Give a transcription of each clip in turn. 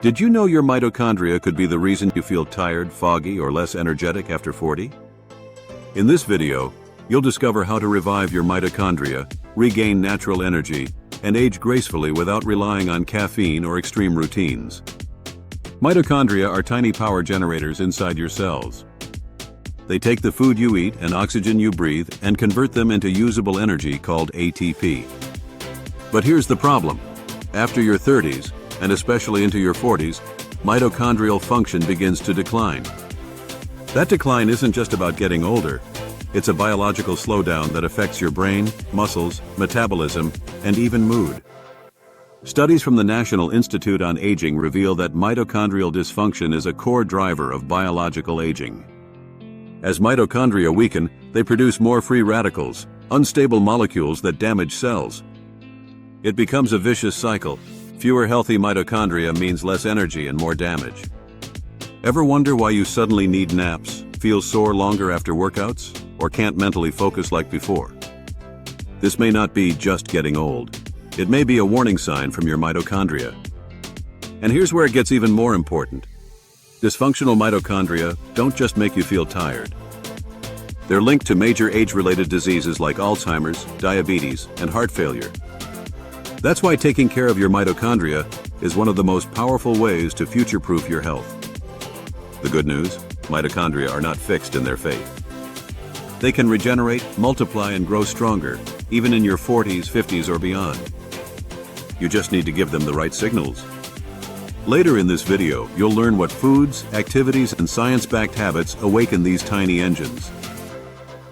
Did you know your mitochondria could be the reason you feel tired, foggy, or less energetic after 40? In this video, you'll discover how to revive your mitochondria, regain natural energy, and age gracefully without relying on caffeine or extreme routines. Mitochondria are tiny power generators inside your cells. They take the food you eat and oxygen you breathe and convert them into usable energy called ATP. But here's the problem. After your 30s, and especially into your 40s, mitochondrial function begins to decline. That decline isn't just about getting older. It's a biological slowdown that affects your brain, muscles, metabolism, and even mood. Studies from the National Institute on Aging reveal that mitochondrial dysfunction is a core driver of biological aging. As mitochondria weaken, they produce more free radicals, unstable molecules that damage cells. It becomes a vicious cycle. Fewer healthy mitochondria means less energy and more damage. Ever wonder why you suddenly need naps, feel sore longer after workouts, or can't mentally focus like before? This may not be just getting old. It may be a warning sign from your mitochondria. And here's where it gets even more important. Dysfunctional mitochondria don't just make you feel tired. They're linked to major age-related diseases like Alzheimer's, diabetes, and heart failure. That's why taking care of your mitochondria is one of the most powerful ways to future-proof your health. The good news, mitochondria are not fixed in their fate. They can regenerate, multiply, and grow stronger, even in your 40s, 50s, or beyond. You just need to give them the right signals. Later in this video, you'll learn what foods, activities, and science-backed habits awaken these tiny engines.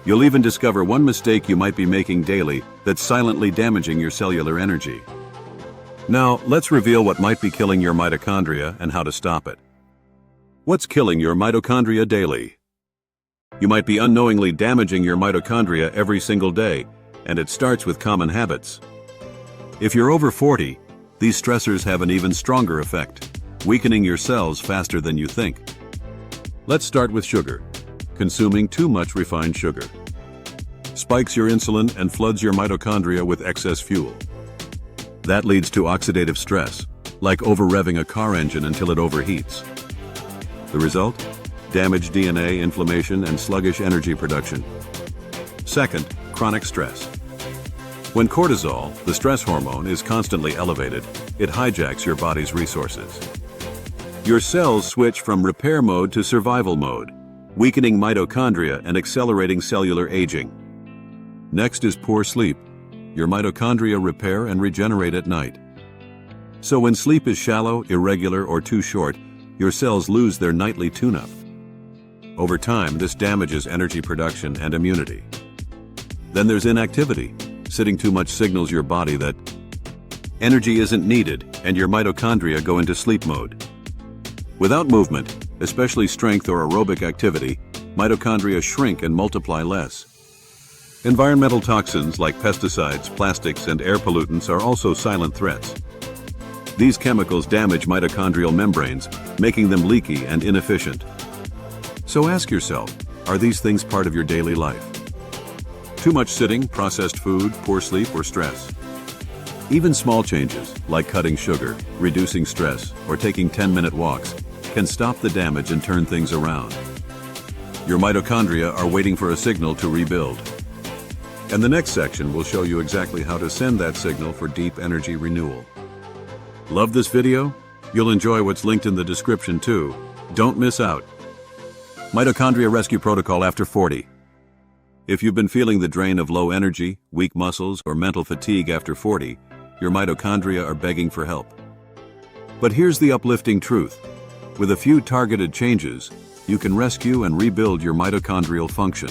You'll even discover one mistake you might be making daily that's silently damaging your cellular energy. Now, let's reveal what might be killing your mitochondria and how to stop it. What's killing your mitochondria daily? You might be unknowingly damaging your mitochondria every single day, and it starts with common habits. If you're over 40, these stressors have an even stronger effect, weakening your cells faster than you think. Let's start with sugar. Consuming too much refined sugar spikes your insulin and floods your mitochondria with excess fuel. That leads to oxidative stress, like over-revving a car engine until it overheats. The result? Damaged DNA, inflammation, and sluggish energy production. Second, chronic stress. When cortisol, the stress hormone, is constantly elevated, it hijacks your body's resources. Your cells switch from repair mode to survival mode, weakening mitochondria and accelerating cellular aging. Next is poor sleep. Your mitochondria repair and regenerate at night. So when sleep is shallow, irregular, or too short, your cells lose their nightly tune-up. Over time, this damages energy production and immunity. Then there's inactivity. Sitting too much signals your body that energy isn't needed, and your mitochondria go into sleep mode. Without movement, especially strength or aerobic activity, mitochondria shrink and multiply less. Environmental toxins like pesticides, plastics, and air pollutants are also silent threats. These chemicals damage mitochondrial membranes, making them leaky and inefficient. So ask yourself, are these things part of your daily life? Too much sitting, processed food, poor sleep, or stress? Even small changes, like cutting sugar, reducing stress, or taking 10-minute walks, can stop the damage and turn things around. Your mitochondria are waiting for a signal to rebuild. And the next section will show you exactly how to send that signal for deep energy renewal. Love this video? You'll enjoy what's linked in the description too. Don't miss out. Mitochondria Rescue Protocol after 40. If you've been feeling the drain of low energy, weak muscles, or mental fatigue after 40, your mitochondria are begging for help. But here's the uplifting truth. With a few targeted changes, you can rescue and rebuild your mitochondrial function.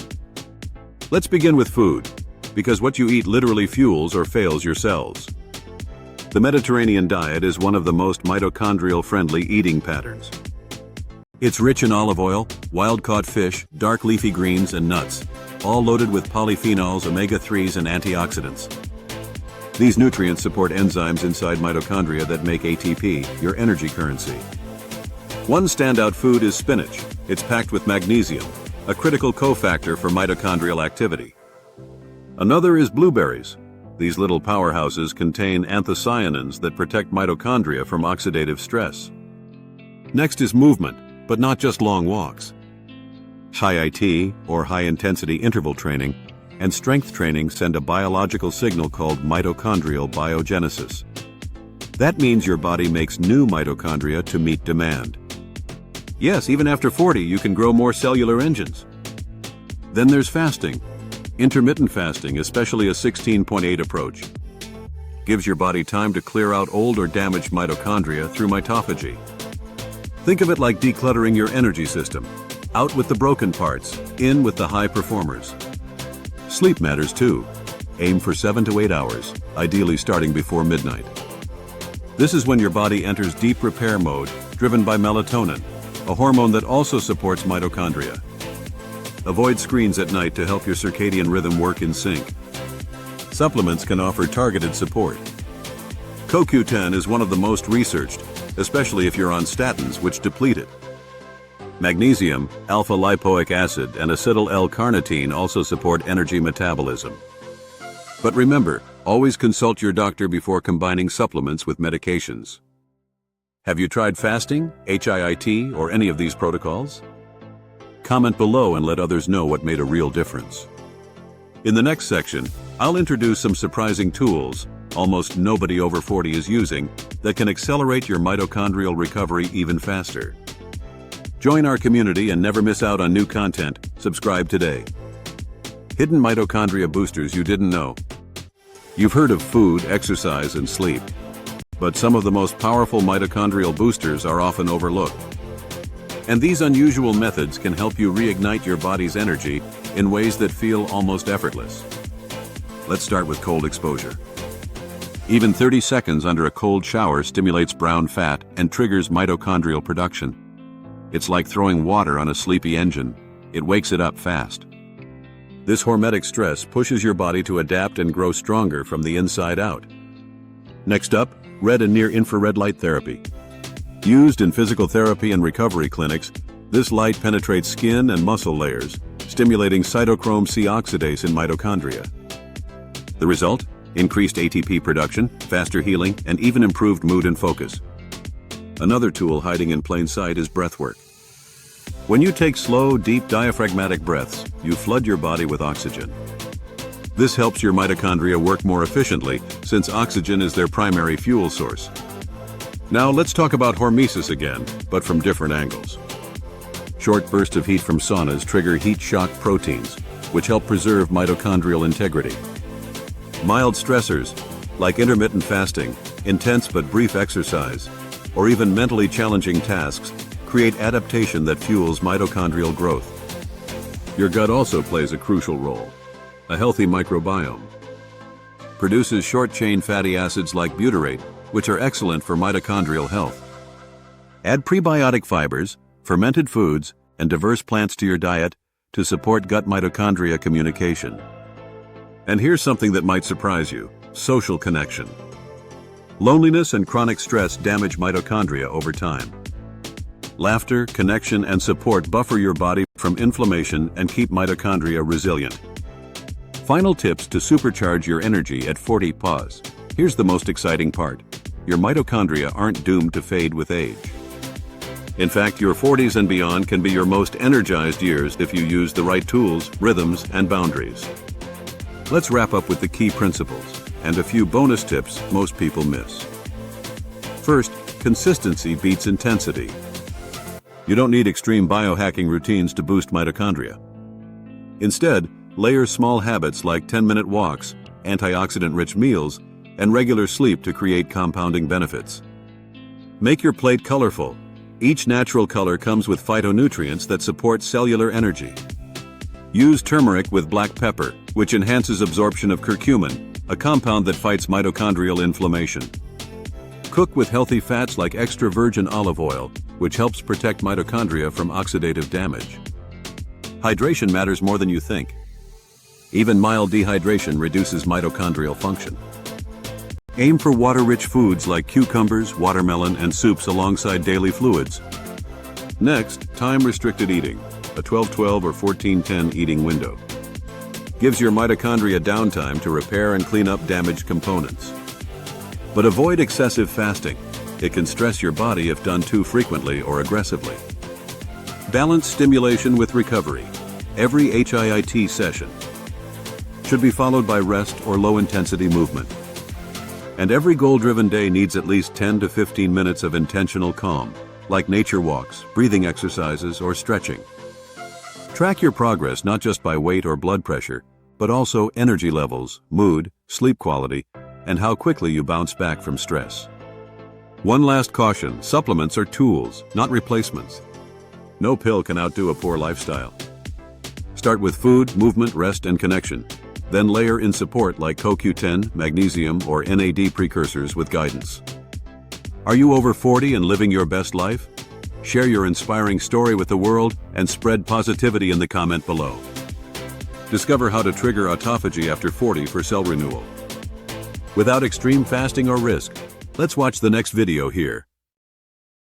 Let's begin with food, because what you eat literally fuels or fails your cells. The Mediterranean diet is one of the most mitochondrial-friendly eating patterns. It's rich in olive oil, wild-caught fish, dark leafy greens, and nuts, all loaded with polyphenols, omega-3s, and antioxidants. These nutrients support enzymes inside mitochondria that make ATP, your energy currency. One standout food is spinach. It's packed with magnesium, a critical cofactor for mitochondrial activity. Another is blueberries. These little powerhouses contain anthocyanins that protect mitochondria from oxidative stress. Next is movement, but not just long walks. HIIT, or high-intensity interval training, and strength training send a biological signal called mitochondrial biogenesis. That means your body makes new mitochondria to meet demand. Yes, even after 40, you can grow more cellular engines. Then there's fasting. Intermittent fasting, especially a 16.8 approach, gives your body time to clear out old or damaged mitochondria through mitophagy. Think of it like decluttering your energy system. Out with the broken parts, in with the high performers. Sleep matters too. Aim for 7 to 8 hours, ideally starting before midnight. This is when your body enters deep repair mode, driven by melatonin, a hormone that also supports mitochondria. Avoid screens at night to help your circadian rhythm work in sync. Supplements can offer targeted support. CoQ10 is one of the most researched, especially if you're on statins, which deplete it. Magnesium, alpha-lipoic acid, and acetyl L-carnitine also support energy metabolism. But remember, always consult your doctor before combining supplements with medications. Have you tried fasting, HIIT, or any of these protocols? Comment below and let others know what made a real difference. In the next section, I'll introduce some surprising tools almost nobody over 40 is using that can accelerate your mitochondrial recovery even faster. Join our community and never miss out on new content. Subscribe today. Hidden mitochondria boosters you didn't know. You've heard of food, exercise, and sleep. But some of the most powerful mitochondrial boosters are often overlooked. And these unusual methods can help you reignite your body's energy in ways that feel almost effortless. Let's start with cold exposure. Even 30 seconds under a cold shower stimulates brown fat and triggers mitochondrial production. It's like throwing water on a sleepy engine. It wakes it up fast. This hormetic stress pushes your body to adapt and grow stronger from the inside out. Next up, red and near-infrared light therapy. Used in physical therapy and recovery clinics, this light penetrates skin and muscle layers, stimulating cytochrome C oxidase in mitochondria. The result? Increased ATP production, faster healing, and even improved mood and focus. Another tool hiding in plain sight is breathwork. When you take slow, deep diaphragmatic breaths, you flood your body with oxygen. This helps your mitochondria work more efficiently since oxygen is their primary fuel source. Now let's talk about hormesis again, but from different angles. Short bursts of heat from saunas trigger heat shock proteins, which help preserve mitochondrial integrity. Mild stressors, like intermittent fasting, intense but brief exercise, or even mentally challenging tasks, create adaptation that fuels mitochondrial growth. Your gut also plays a crucial role. A healthy microbiome produces short-chain fatty acids like butyrate, which are excellent for mitochondrial health. Add prebiotic fibers, fermented foods, and diverse plants to your diet to support gut mitochondria communication. And here's something that might surprise you: social connection. Loneliness and chronic stress damage mitochondria over time. Laughter, connection, and support buffer your body from inflammation and keep mitochondria resilient. Final tips to supercharge your energy at 40. Pause. Here's the most exciting part. Your mitochondria aren't doomed to fade with age. In fact, your 40s and beyond can be your most energized years if you use the right tools, rhythms, and boundaries. Let's wrap up with the key principles and a few bonus tips most people miss. First, consistency beats intensity. You don't need extreme biohacking routines to boost mitochondria. Instead, layer small habits like 10-minute walks, antioxidant-rich meals, and regular sleep to create compounding benefits. Make your plate colorful. Each natural color comes with phytonutrients that support cellular energy. Use turmeric with black pepper, which enhances absorption of curcumin, a compound that fights mitochondrial inflammation. Cook with healthy fats like extra virgin olive oil, which helps protect mitochondria from oxidative damage. Hydration matters more than you think. Even mild dehydration reduces mitochondrial function. Aim for water-rich foods like cucumbers, watermelon, and soups alongside daily fluids. Next, time-restricted eating, a 12-12 or 14-10 eating window. Gives your mitochondria downtime to repair and clean up damaged components. But avoid excessive fasting. It can stress your body if done too frequently or aggressively. Balance stimulation with recovery. Every HIIT session should be followed by rest or low-intensity movement. And every goal-driven day needs at least 10 to 15 minutes of intentional calm, like nature walks, breathing exercises, or stretching. Track your progress not just by weight or blood pressure, but also energy levels, mood, sleep quality, and how quickly you bounce back from stress. One last caution: supplements are tools, not replacements. No pill can outdo a poor lifestyle. Start with food, movement, rest, and connection. Then layer in support like CoQ10, magnesium, or NAD precursors with guidance. Are you over 40 and living your best life? Share your inspiring story with the world and spread positivity in the comment below. Discover how to trigger autophagy after 40 for cell renewal. Without extreme fasting or risk, let's watch the next video here.